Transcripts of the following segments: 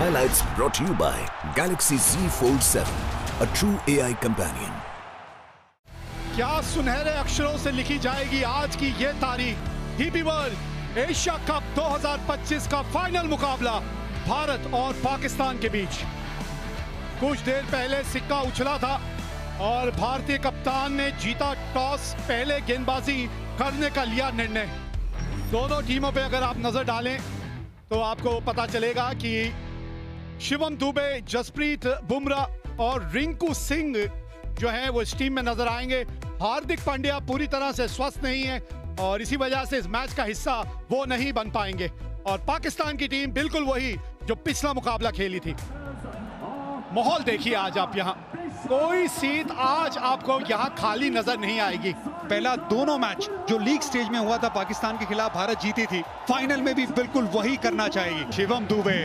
Highlights brought to you by Galaxy Z Fold 7, a true AI companion. क्या सुनहरे अक्षरों से लिखी जाएगी आज की ये तारीख। डीपी वर्ल्ड एशिया कप 2025 का फाइनल मुकाबला भारत और पाकिस्तान के बीच। कुछ देर पहले सिक्का उछला था और भारतीय कप्तान ने जीता टॉस, पहले गेंदबाजी करने का लिया निर्णय। दोनों टीमों पे अगर आप नजर डालें तो आपको पता चलेगा कि शिवम दुबे, जसप्रीत बुमराह और रिंकू सिंह जो है वो इस टीम में नजर आएंगे। हार्दिक पांड्या पूरी तरह से स्वस्थ नहीं है और इसी वजह से इस मैच का हिस्सा वो नहीं बन पाएंगे। और पाकिस्तान की टीम बिल्कुल वही जो पिछला मुकाबला खेली थी। माहौल देखिए आज आप यहाँ, कोई सीट आज आपको यहाँ खाली नजर नहीं आएगी। पहला दोनों मैच जो लीग स्टेज में हुआ था पाकिस्तान के खिलाफ भारत जीती थी, फाइनल में भी बिल्कुल वही करना चाहेगी। शिवम दुबे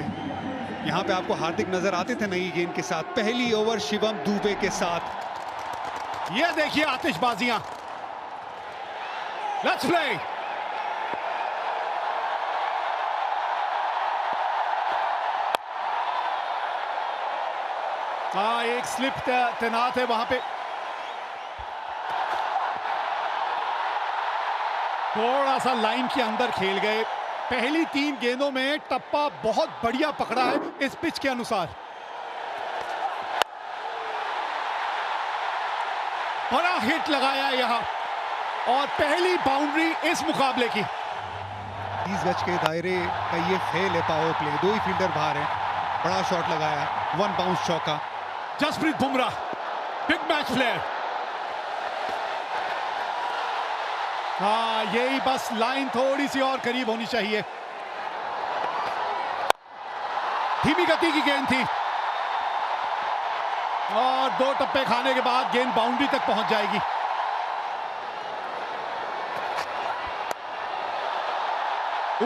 यहाँ पे आपको हार्दिक नजर आते थे नई गेंद के साथ। पहली ओवर शिवम दुबे के साथ। ये देखिए आतिशबाजियां। Let's play. हाँ, एक स्लिप तैनात है वहां पे। थोड़ा सा लाइन के अंदर खेल गए। पहली 3 गेंदों में टप्पा बहुत बढ़िया पकड़ा है इस पिच के अनुसार। बड़ा हिट लगाया यहाँ और पहली बाउंड्री इस मुकाबले की। 30 गज के दायरे का ये फेल है पावर प्ले। 2 ही फील्डर बाहर है। बड़ा शॉट लगाया, 1 बाउंस चौका। Jasprit Bumrah big match player. हाँ, यही बस लाइन थोड़ी सी और करीब होनी चाहिए। धीमी गति की गेंद थी और 2 टप्पे खाने के बाद गेंद बाउंड्री तक पहुंच जाएगी।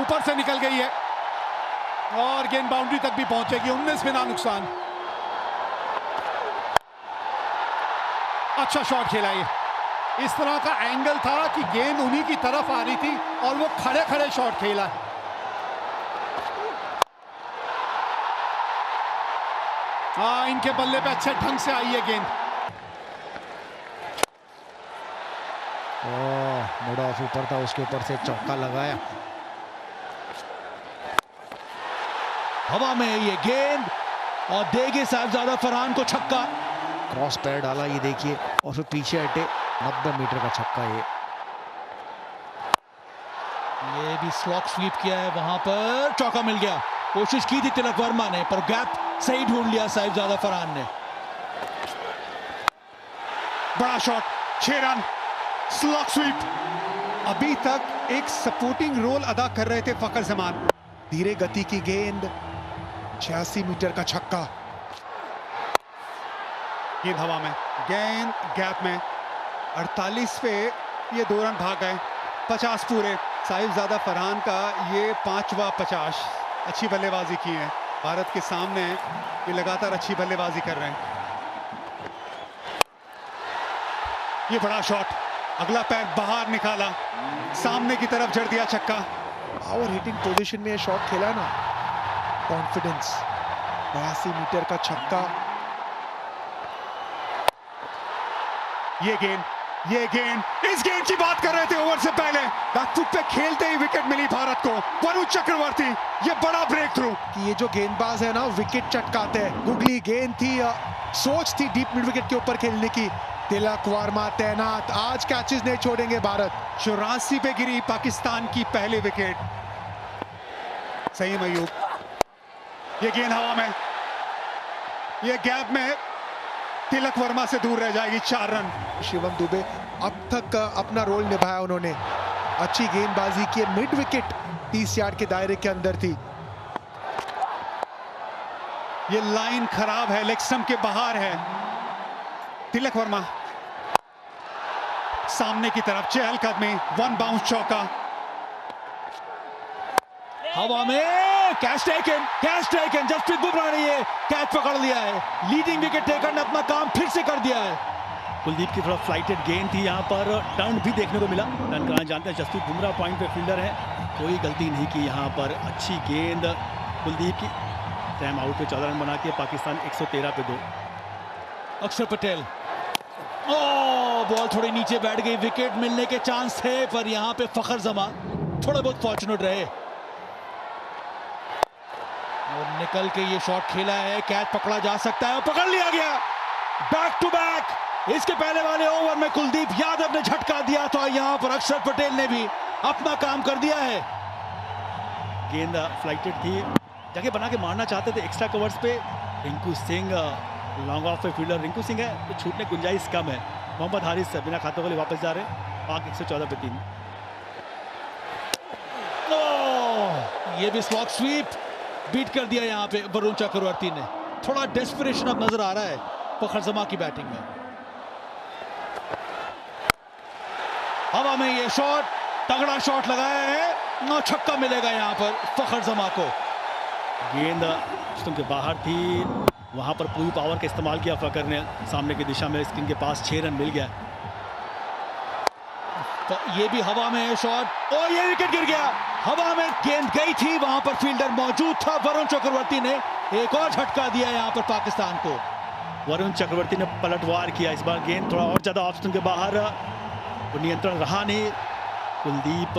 ऊपर से निकल गई है और गेंद बाउंड्री तक भी पहुंचेगी। 19 बिना नुकसान। अच्छा शॉट खेला ये। इस तरह का एंगल था कि गेंद उन्हीं की तरफ आ रही थी और वो खड़े खड़े शॉट खेला। हाँ, इनके बल्ले पे अच्छे ढंग से आई है गेंद। मुड ऑफ ऊपर था, उसके ऊपर से चौका लगाया। हवा में ये गेंद और देंगे साहिबजादा फरहान को छक्का। क्रॉस पैर डाला, ये देखिए, और फिर पीछे हटे। 90 मीटर का छक्का ये भी स्लॉक स्वीप किया है, वहां पर चौका मिल गया। कोशिश की थी तिलक वर्मा ने पर गैप सही ढूंढ लिया साहिबजादा फरहान ने। बड़ा शॉट, 6 रन, स्लॉक स्वीप। अभी तक एक सपोर्टिंग रोल अदा कर रहे थे फकर जमान। धीरे गति की गेंद, 86 मीटर का छक्का। गेंद हवा में, गेंद गैप में। 48 पे ये 2 रन भाग गए। 50 पूरे। साहिबजादा फरहान का ये 5वां 50। अच्छी बल्लेबाजी की है। भारत के सामने ये लगातार अच्छी बल्लेबाजी कर रहे हैं। ये बड़ा शॉट, अगला पैर बाहर निकाला, सामने की तरफ जड़ दिया छक्का। पावर हिटिंग पोजीशन में शॉट खेला ना, कॉन्फिडेंस। 82 मीटर का छक्का। ये गेंद, इस गेंद की बात कर रहे थे ओवर से पहले। बैकफुट पे खेलते ही विकेट मिली भारत को। वरुण चक्रवर्ती, ये बड़ा ब्रेक थ्रू। कि ये जो गेंदबाज है ना, विकेट चटकाते हैं। गुगली गेंद थी, सोच थी डीप मिड विकेट के ऊपर खेलने की। तिलक वर्मा तैनात। आज कैचेस नहीं छोड़ेंगे भारत। 84 पे गिरी पाकिस्तान की पहली विकेट। सही मयूब, ये गेंद हवा में, ये गैप में तिलक वर्मा से दूर रह जाएगी। 4 रन। शिवम दुबे अब तक अपना रोल निभाया उन्होंने। अच्छी गेंदबाजी की। मिड विकेट 30 यार्ड के दायरे के अंदर थी। ये लाइन खराब है, लेग स्टंप के बाहर है। तिलक वर्मा सामने की तरफ, चहलकदमी, 1 बाउंस चौका। हवा में कैच टेकन। जसप्रीत बुमराह ने ये कैच पकड़ लिया है। लीडिंग विकेट टेकर ने अपना काम फिर से कर दिया है। कुलदीप की तरफ फ्लाइटेड गेंद थी, यहाँ पर टर्न भी देखने को मिला। टर्न कराना जानते हैं, जसप्रीत बुमराह पॉइंट पे फील्डर है, कोई गलती नहीं की यहाँ पर। अच्छी गेंद कुलदीप की। टाइम आउट पे 14 रन बना के पाकिस्तान 113 पे 2। अक्षर पटेल, बॉल थोड़ी नीचे बैठ गई, विकेट मिलने के चांस थे पर यहाँ पे फखर जमा थोड़ा बहुत फॉर्चुनेट रहे और निकल के ये शॉट खेला है, कैच पकड़ा जा सकता है, पकड़ लिया गया। Back to back. इसके पहले वाले ओवर में कुलदीप यादव ने झटका दिया था, यहाँ पर अक्षर पटेल ने भी अपना काम कर दिया है। गेंद फ्लाइटेड थी, जगह बना के मारना चाहते थे एक्स्ट्रा कवर्स पे। रिंकू सिंह लॉन्ग ऑफ पे फील्डर रिंकू सिंह है तो छूटने की गुंजाइश कम है। मोहम्मद हारिस बिना खाते वाले वापस जा रहे हैं, पाक 114 पे 3। ये भी स्लॉग स्वीप बीट कर दिया यहाँ पे वरुण चक्रवर्ती ने। थोड़ा डेस्परेशन अब नजर आ रहा है फखर जमा की बैटिंग में। हवा में ये शॉट, तगड़ा शॉट लगाया है, 9 छक्का मिलेगा यहाँ पर फखर जमा को। गेंद स्टंप के बाहर थी, वहां पर पूरी पावर का इस्तेमाल किया फकर ने, सामने की दिशा में स्क्रीन के पास 6 रन मिल गया। तो ये भी हवा में है शॉट, और ये विकेट गिर गया। हवा में गेंद गई थी, वहां पर फील्डर मौजूद था। वरुण चक्रवर्ती ने एक और झटका दिया यहाँ पर पाकिस्तान को। वरुण चक्रवर्ती ने पलटवार किया, इस बार गेंद थोड़ा और ज्यादा ऑफ स्टंप के बाहर, नियंत्रण रहा नहीं। कुलदीप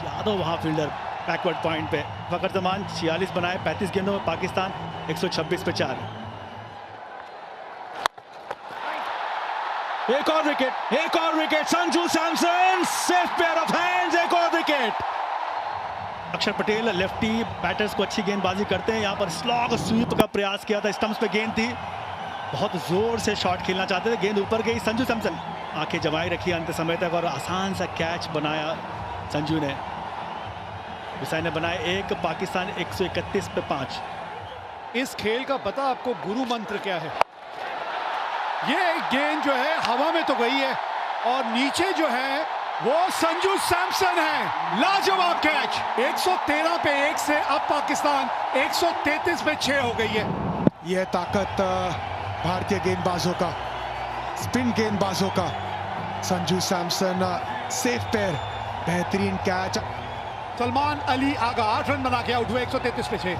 यादव वहां फील्डर बैकवर्ड पॉइंट पे। फकर जमान 46 बनाए 35 गेंदों में, पाकिस्तान 126 पे 4। एक और wicket, Sanju Samson safe pair of hands, एक और विकेट। अक्षर पटेल लेफ्टी बैटर्स को अच्छी गेंदबाजी करते हैं, यहाँ पर स्लॉग स्वीप का प्रयास किया था, स्टंप्स पे गेंद थी, बहुत जोर से शॉट खेलना चाहते थे, गेंद ऊपर गई। संजू सैमसन आंखें जमाई रखी अंत समय तक और आसान सा कैच बनाया संजू ने। हुसैन ने बनाए 1, पाकिस्तान 131 पे 5। इस खेल का पता आपको गुरु मंत्र क्या है? ये गेंद जो है हवा में तो गई है और नीचे जो है वो संजू सैमसन है। लाजवाब कैच, 113 पे 1 से अब पाकिस्तान 133 पे 6 हो गई है। यह ताकत भारतीय गेंदबाजों का, स्पिन गेंदबाजों का। संजू सैमसन सेफ पेयर, बेहतरीन कैच। सलमान अली आगा 8 रन बना के आउट हुए, 133 पे 6।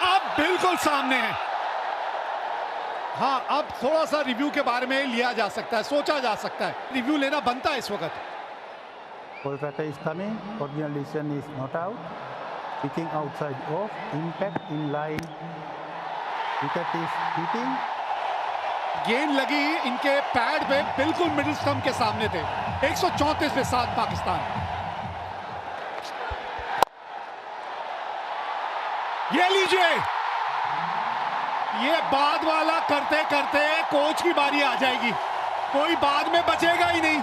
अब बिल्कुल सामने है। हाँ, अब थोड़ा सा रिव्यू के बारे में लिया जा सकता है, सोचा जा सकता है, रिव्यू लेना बनता है इस वक्त। Kolkata is coming, original decision is not out, pitching outside off, impact in line, wicket is hitting. गेंद लगी इनके पैड पे, बिल्कुल मिडिल स्टंप के सामने थे। 134 पे 7 पाकिस्तान। ये लीजिए, ये बाद वाला करते करते कोच की बारी आ जाएगी, कोई बाद में बचेगा ही नहीं,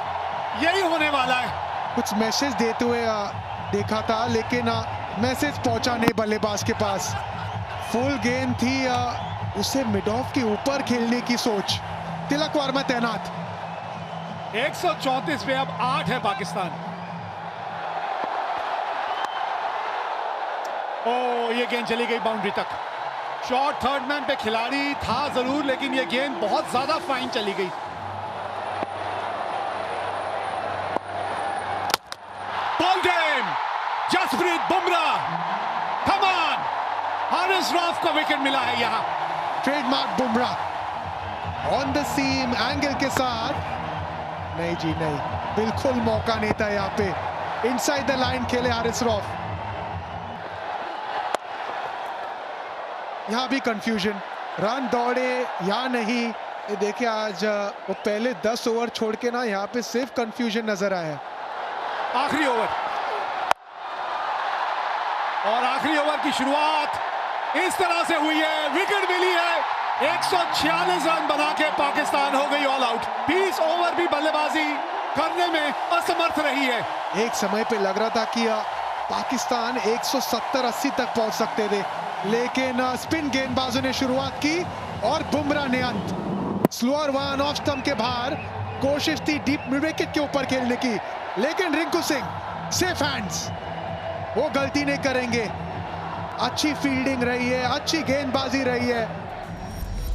यही होने वाला है। कुछ मैसेज देते हुए देखा था, लेकिन मैसेज पहुंचा नहीं बल्लेबाज के पास। फुल गेंद थी, उसे मिड ऑफ के ऊपर खेलने की सोच। तिलक वर्मा तैनात। 134 पे अब 8 है पाकिस्तान। ओ, ये गेंद चली गई बाउंड्री तक। शॉट थर्ड मैन पे खिलाड़ी था जरूर, लेकिन ये गेंद बहुत ज्यादा फाइन चली गई। Ball game, Jasprit Bumrah, come on, Haris Rauf को विकेट मिला है यहाँ। Trademark Bumrah on the seam angle के साथ। नहीं जी नहीं, बिल्कुल मौका नहीं था यहाँ पे। इनसाइड द लाइन खेले हारिस रऊफ। यहाँ भी कंफ्यूजन, रन दौड़े या नहीं। ये देखिए, आज वो पहले 10 ओवर छोड़ के ना यहाँ पे सिर्फ कंफ्यूजन नजर आया। आखिरी ओवर, और आखिरी ओवर की शुरुआत इस तरह से हुई है, विकेट मिली है। 146 रन बना के पाकिस्तान हो गई ऑल आउट। 20 ओवर भी बल्लेबाजी करने में असमर्थ रही है। एक समय पे लग रहा था कि पाकिस्तान 170-80 तक पहुंच सकते थे, लेकिन स्पिन गेंदबाजों ने शुरुआत की और बुमराह ने अंत। स्लोअर वन ऑफ स्टंप के बाहर, कोशिश थी डीप मिड विकेट के ऊपर खेलने की, लेकिन रिंकू सिंह सेफ हैंड्स, वो गलती नहीं करेंगे। अच्छी फील्डिंग रही है, अच्छी गेंदबाजी रही है।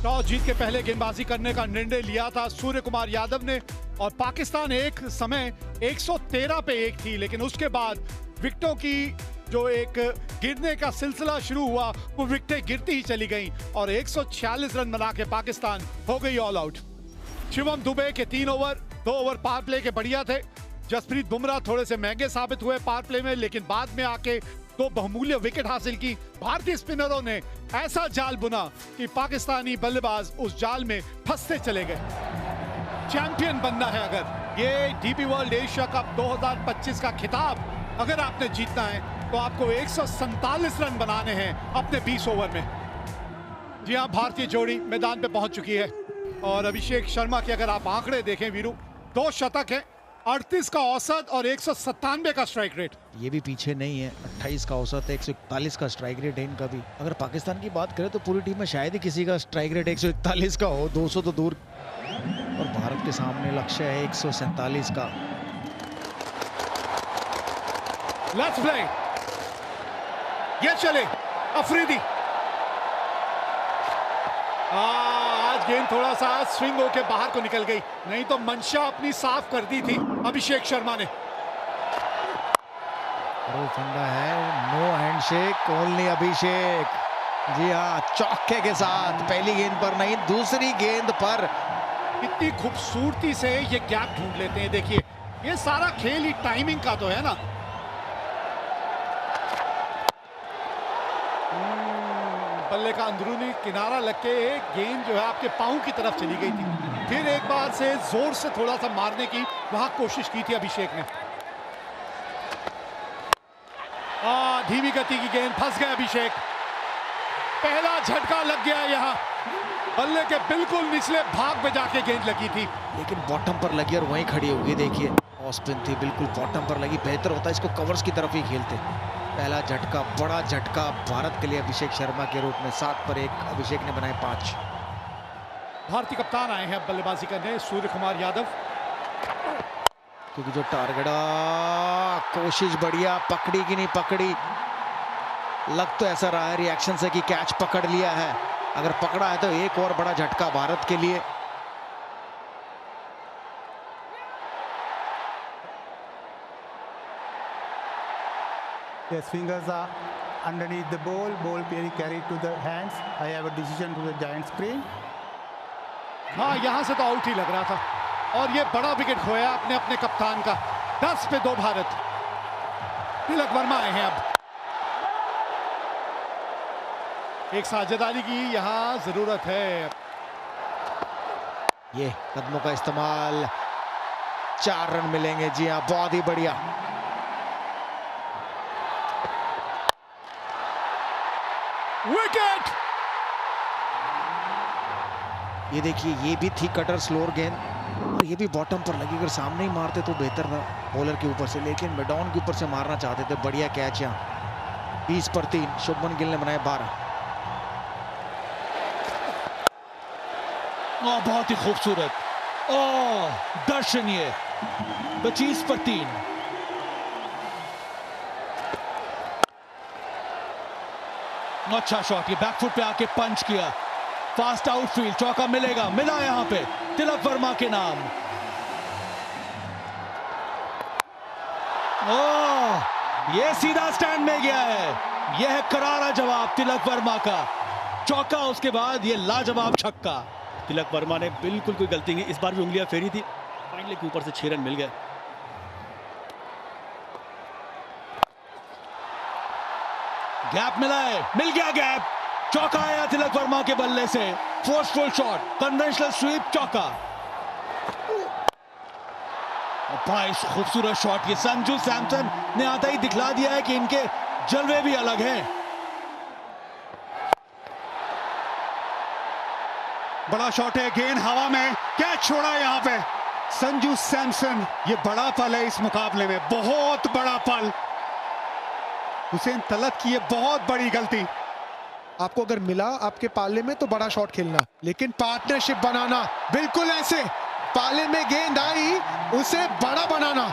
टॉस जीत के पहले गेंदबाजी करने का निर्णय लिया था सूर्य कुमार यादव ने, और पाकिस्तान एक समय 113 पे 1 थी, लेकिन उसके बाद विकेटों की जो एक गिरने का सिलसिला शुरू हुआ वो विकेटें गिरती ही चली गईं और 146 रन बना के पाकिस्तान हो गई ऑल आउट। शिवम दुबे के 3 ओवर 2 ओवर पावर प्ले के बढ़िया थे। जसप्रीत बुमराह थोड़े से महंगे साबित हुए पावर प्ले में, लेकिन बाद में आके 2 बहुमूल्य विकेट हासिल की। भारतीय स्पिनरों ने ऐसा जाल बुना कि पाकिस्तानी बल्लेबाज उस जाल में फंसते चले गए। चैंपियन बनना है अगर ये डीपी वर्ल्ड एशिया कप 2025 का खिताब अगर आपने जीतना है तो आपको 147 रन बनाने हैं अपने 20 ओवर में। जी हाँ, भारतीय जोड़ी मैदान पे पहुंच चुकी है और अभिषेक शर्मा के अगर आप आंकड़े देखें वीरू, 2 शतक है, 38 का औसत और 197 का स्ट्राइक रेट। ये भी पीछे नहीं है, 28 का औसत है, 141 का स्ट्राइक रेट है इनका भी। अगर पाकिस्तान की बात करें तो पूरी टीम में शायद ही किसी का स्ट्राइक रेट 141 का हो, 200 तो दूर। और भारत के सामने लक्ष्य है 147 का। लेट्स प्ले, ये चले अफरीदी। आज गेंद थोड़ा सा स्विंग होके बाहर को निकल गई, नहीं तो मंशा अपनी साफ कर दी थी अभिषेक शर्मा ने। वो फंडा है, नो हैंडशेक, ओनली अभिषेक। जी हाँ, चौके के साथ पहली गेंद पर नहीं, दूसरी गेंद पर। कितनी खूबसूरती से ये गैप ढूंढ लेते हैं। देखिए, ये सारा खेल ही टाइमिंग का तो है ना। बल्ले का अंदरूनी किनारा लग के गेंद जो है आपके पांव की तरफ चली गई थी। फिर एक बार से जोर से थोड़ा सा मारने की वहां कोशिश की थी अभिषेक ने। धीमी गति की गेंद, फंस गए अभिषेक। पहला झटका लग गया यहाँ, बल्ले के बिल्कुल निचले भाग में जाके गेंद लगी थी, लेकिन बॉटम पर लगी और वहीं खड़ी होगी। देखिए, ऑफ स्पिन थी, बिल्कुल बॉटम पर लगी। बेहतर होता इसको कवर्स की तरफ ही खेलते। पहला झटका, बड़ा झटका भारत के लिए अभिषेक शर्मा के रूप में। 7 पर 1 अभिषेक ने बनाए 5। भारतीय कप्तान आए हैं अब बल्लेबाजी करने, सूर्य कुमार यादव। क्योंकि जो टारगेट, कोशिश बढ़िया, पकड़ी कि नहीं पकड़ी। लग तो ऐसा रहा है रिएक्शन से कि कैच पकड़ लिया है। अगर पकड़ा है तो एक और बड़ा झटका भारत के लिए। His fingers are underneath the ball being carried to the hands. I have a decision to the giant screen. हाँ, यहां से तो आउट ही लग रहा था और ये बड़ा विकेट खोया अपने अपने कप्तान का। 10 पे 2 भारत। तिलक वर्मा आए हैं अब। एक साझेदारी की यहां जरूरत है। ये कदमों का इस्तेमाल, 4 रन मिलेंगे। जी हाँ, बहुत ही बढ़िया। विकेट। ये देखिए, ये भी थी कटर स्लोअर गेंद और ये भी बॉटम पर लगी। अगर3 ही मारते तो बेहतर था बॉलर के ऊपर से, लेकिन मिडॉन के ऊपर से मारना चाहते थे। बढ़िया कैच यहाँ। 20 पर 3 शुभमन गिल ने बनाए 12। बहुत ही खूबसूरत, दर्शनीय। 25 पर 3। अच्छा शॉट, ये बैकफुट पे आके पंच किया। फास्ट आउटफील्ड, चौका मिलेगा, मिला यहां पे तिलक वर्मा के नाम। ये सीधा स्टैंड में गया है। यह है करारा जवाब तिलक वर्मा का। चौका, उसके बाद ये लाजवाब छक्का। तिलक वर्मा ने बिल्कुल कोई गलती नहीं, इस बार भी उंगलियां फेरी थी। फाइनली के ऊपर से 6 रन मिल गए। गैप मिला है, मिल गया गैप। चौका आया तिलक वर्मा के बल्ले से। फोर्सफुल शॉट, कन्वेंशनल स्वीप, चौका। बड़ा खूबसूरत शॉट। ये संजू सैमसन ने आता ही दिखला दिया है कि इनके जलवे भी अलग हैं। बड़ा शॉट है, गेंद हवा में, कैच छोड़ा यहाँ पे संजू सैमसन। ये बड़ा पल है इस मुकाबले में, बहुत बड़ा पल। हुसैन तलत की ये बहुत बड़ी गलती। आपको अगर मिला आपके पाले में तो बड़ा शॉट खेलना, लेकिन पार्टनरशिप बनाना, बिल्कुल ऐसे पाले में गेंद आई उसे बड़ा बनाना।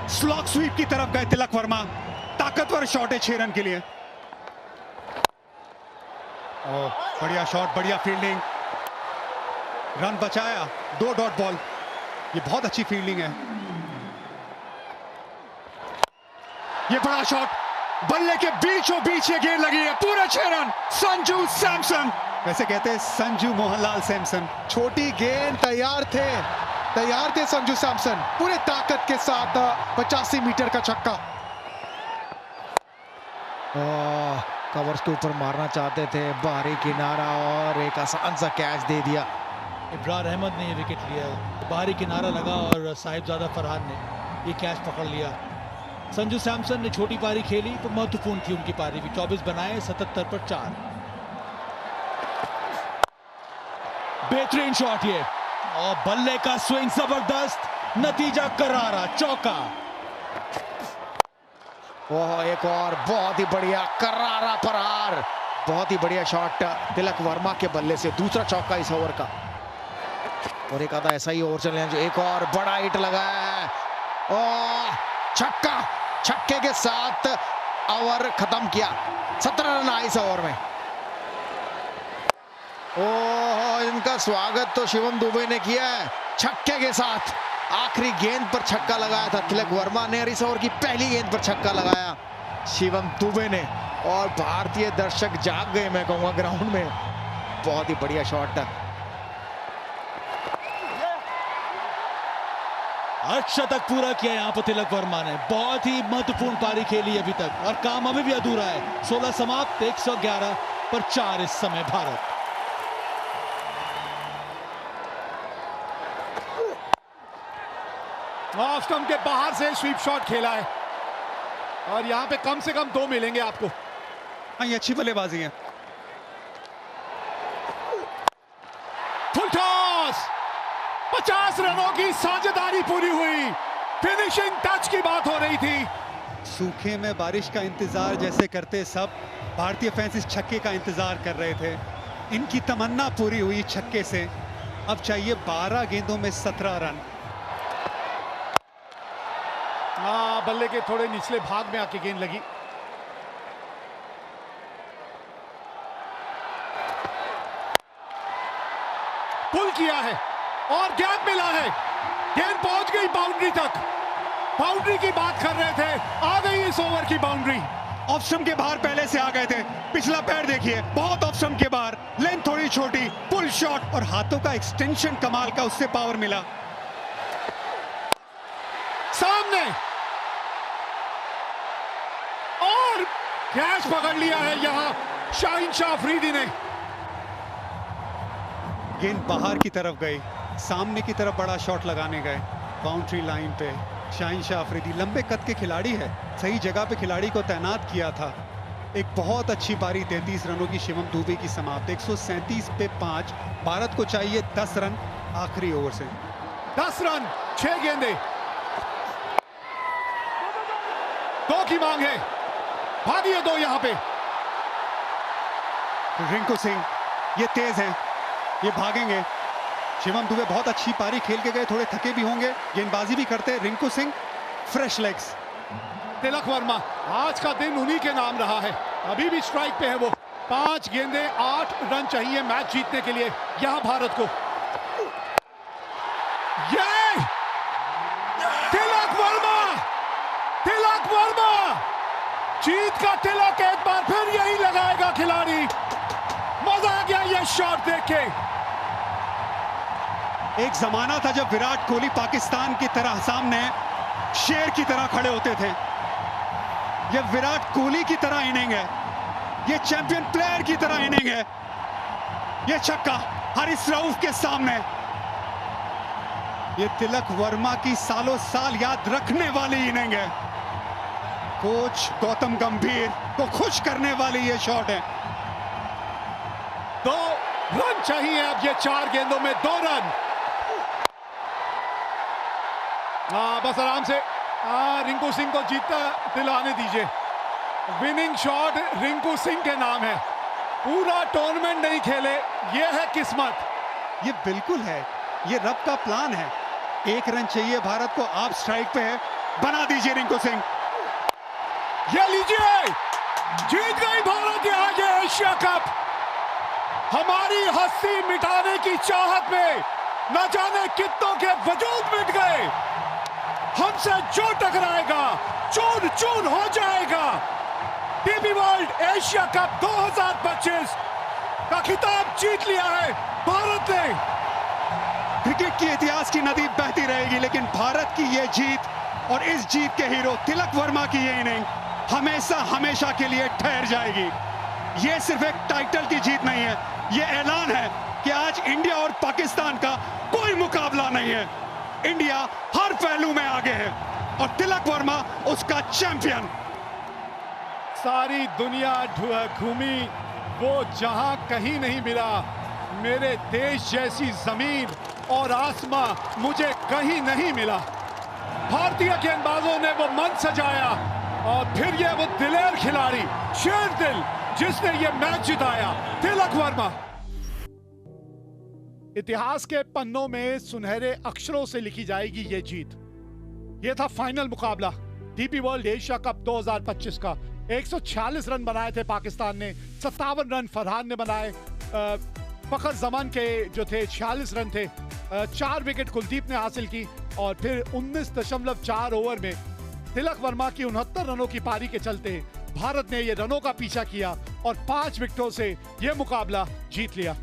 स्लॉग स्वीप की तरफ गए तिलक वर्मा। ताकतवर शॉट है 6 रन के लिए। बढ़िया शॉट, बढ़िया फील्डिंग, रन बचाया। 2 डॉट बॉल, ये बहुत अच्छी फील्डिंग है। ये बड़ा शॉट, बल्ले के बीचों बीच ये गेंद लगी है, पूरे 6 रन। संजू सैमसन, वैसे कहते हैं संजू मोहनलाल सैमसन। छोटी गेंद, तैयार थे संजू सैमसन, पूरे ताकत के साथ 85 मीटर का छक्का। कवर्स के ऊपर मारना चाहते थे, बाहरी किनारा और एक आसान सा कैच दे दिया। इब्रार अहमद ने ये विकेट लिया, बाहरी किनारा लगा और साहिबजादा फरहान ने ये कैच पकड़ लिया। संजू सैमसन ने छोटी पारी खेली तो महत्वपूर्ण थी उनकी पारी भी। 24 बनाए, 77 पर 4। बेहतरीन शॉट ये, और बल्ले का स्विंग जबरदस्त, नतीजा करारा, चौका। ओह, एक और बहुत ही बढ़िया करारा प्रहार, बहुत ही बढ़िया शॉट तिलक वर्मा के बल्ले से, दूसरा चौका इस ओवर का। और एक आधा ऐसा ही ओवर चले जो एक और बड़ा हिट लगाया है, ओह छक्का, छक्के के साथ ओवर खत्म किया। 17 रन आए इस ओवर में। ओह, इनका स्वागत तो शिवम दुबे ने किया है छक्के के साथ। आखिरी गेंद पर छक्का लगाया था तिलक वर्मा ने, और इस ओवर की पहली गेंद पर छक्का लगाया शिवम दुबे ने, और भारतीय दर्शक जाग गए मैं कहूंगा ग्राउंड में। बहुत ही बढ़िया शॉट। अर्धशतक पूरा किया यहां पर तिलक वर्मा ने, बहुत ही महत्वपूर्ण पारी खेली अभी तक, और काम अभी भी अधूरा है। 16 समाप्त, 111 पर 4 इस समय भारत। ऑफ स्टंप के बाहर से स्वीप शॉट खेला है, और यहां पे कम से कम 2 मिलेंगे आपको। हाँ, ये अच्छी बल्लेबाजी है। फुल टॉस, 50 रनों की साझेदारी पूरी हुई। फिनिशिंग टच की बात हो रही थी। सूखे में बारिश का इंतजार जैसे करते सब भारतीय फैंस इस छक्के का इंतजार कर रहे थे। इनकी तमन्ना पूरी हुई छक्के से। अब चाहिए 12 गेंदों में 17 रन। बल्ले के थोड़े निचले भाग में आके गेंद लगी। पुल किया है और गैप मिला है, गेंद पहुंच गई बाउंड्री तक। बाउंड्री की बात कर रहे थे, आ गई इस ओवर की बाउंड्री। ऑफ स्टंप के बाहर पहले से आ गए थे, पिछला पैर देखिए, बहुत ऑफ स्टंप के बाहर, लेंथ थोड़ी छोटी, पुल शॉट, और हाथों का एक्सटेंशन कमाल का, उससे पावर मिला। सामने और कैच पकड़ लिया है यहां शाहीन शाह अफरीदी ने। गेंद बाहर की तरफ गई, सामने की तरफ बड़ा शॉट लगाने गए, बाउंड्री लाइन पे। शाहीन शाह अफरीदी लंबे कद के खिलाड़ी है, सही जगह पे खिलाड़ी को तैनात किया था। एक बहुत अच्छी पारी, 33 रनों की शिवम दुबे की समाप्त। 137 पे 5। भारत को चाहिए 10 रन आखिरी ओवर से। 10 रन, 6 गेंदे, 2 की मांग है, भागिए 2 यहां पे। रिंकू सिंह ये तेज हैं, ये भागेंगे। शिवम दुबे बहुत अच्छी पारी खेल के गए, थोड़े थके भी होंगे, गेंदबाजी भी करते। Rinku Singh fresh legs. तिलक वर्मा, आज का दिन उन्हीं के नाम रहा है, अभी भी स्ट्राइक पे है वो। 5 गेंदे, 8 रन चाहिए मैच जीतने के लिए यहां भारत को। ये तिलक वर्मा, तिलक वर्मा, जीत का तिलक एक बार फिर यही लगाएगा खिलाड़ी। मजा आ गया ये शॉट देख के। एक जमाना था जब विराट कोहली पाकिस्तान की तरह सामने शेर की तरह खड़े होते थे। ये विराट कोहली की तरह इनिंग है, ये चैंपियन प्लेयर की तरह इनिंग है। ये छक्का हारिस रऊफ के सामने, ये तिलक वर्मा की सालों साल याद रखने वाली इनिंग है। कोच गौतम गंभीर को खुश करने वाली ये शॉट है। 2 रन चाहिए अब, ये 4 गेंदों में 2 रन। बस आराम से रिंकू सिंह को जीतता दिलाने दीजिए। विनिंग शॉट रिंकू सिंह के नाम है। पूरा टूर्नामेंट नहीं खेले, ये है किस्मत। ये बिल्कुल है, ये रब का प्लान है। 1 रन चाहिए भारत को, आप स्ट्राइक पे है, बना दीजिए रिंकू सिंह। ये लीजिए, जीत गई भारत आज एशिया कप। हमारी हस्ती मिटाने की चाहत में न जाने कितनों के वजूद मिट गए। हमसे जो टकराएगा चून चून हो जाएगा। डीपी वर्ल्ड एशिया कप 2025 का खिताब जीत लिया है भारत ने। क्रिकेट के इतिहास की नदी बहती रहेगी, लेकिन भारत की ये जीत और इस जीत के हीरो तिलक वर्मा की ये इनिंग हमेशा हमेशा के लिए ठहर जाएगी। ये सिर्फ एक टाइटल की जीत नहीं है, ये ऐलान है कि आज इंडिया और पाकिस्तान का कोई मुकाबला नहीं है। इंडिया हर पहलू में आगे है और तिलक वर्मा उसका चैंपियन। सारी दुनिया घूमी, वो जहां कहीं नहीं मिला। मेरे देश जैसी जमीन और आसमां मुझे कहीं नहीं मिला। भारतीय गेंदबाजों ने वो मन सजाया और फिर ये वो दिलेर खिलाड़ी, शेर दिल, जिसने ये मैच जिताया, तिलक वर्मा। इतिहास के पन्नों में सुनहरे अक्षरों से लिखी जाएगी ये जीत। ये था फाइनल मुकाबला डीपी वर्ल्ड एशिया कप 2025 का। 146 रन बनाए थे पाकिस्तान ने, 57 रन फरहान ने बनाए। फखर जमान के जो थे 46 रन थे। 4 विकेट कुलदीप ने हासिल की और फिर 19.4 ओवर में तिलक वर्मा की 69 रनों की पारी के चलते भारत ने ये रनों का पीछा किया और 5 विकेटों से ये मुकाबला जीत लिया।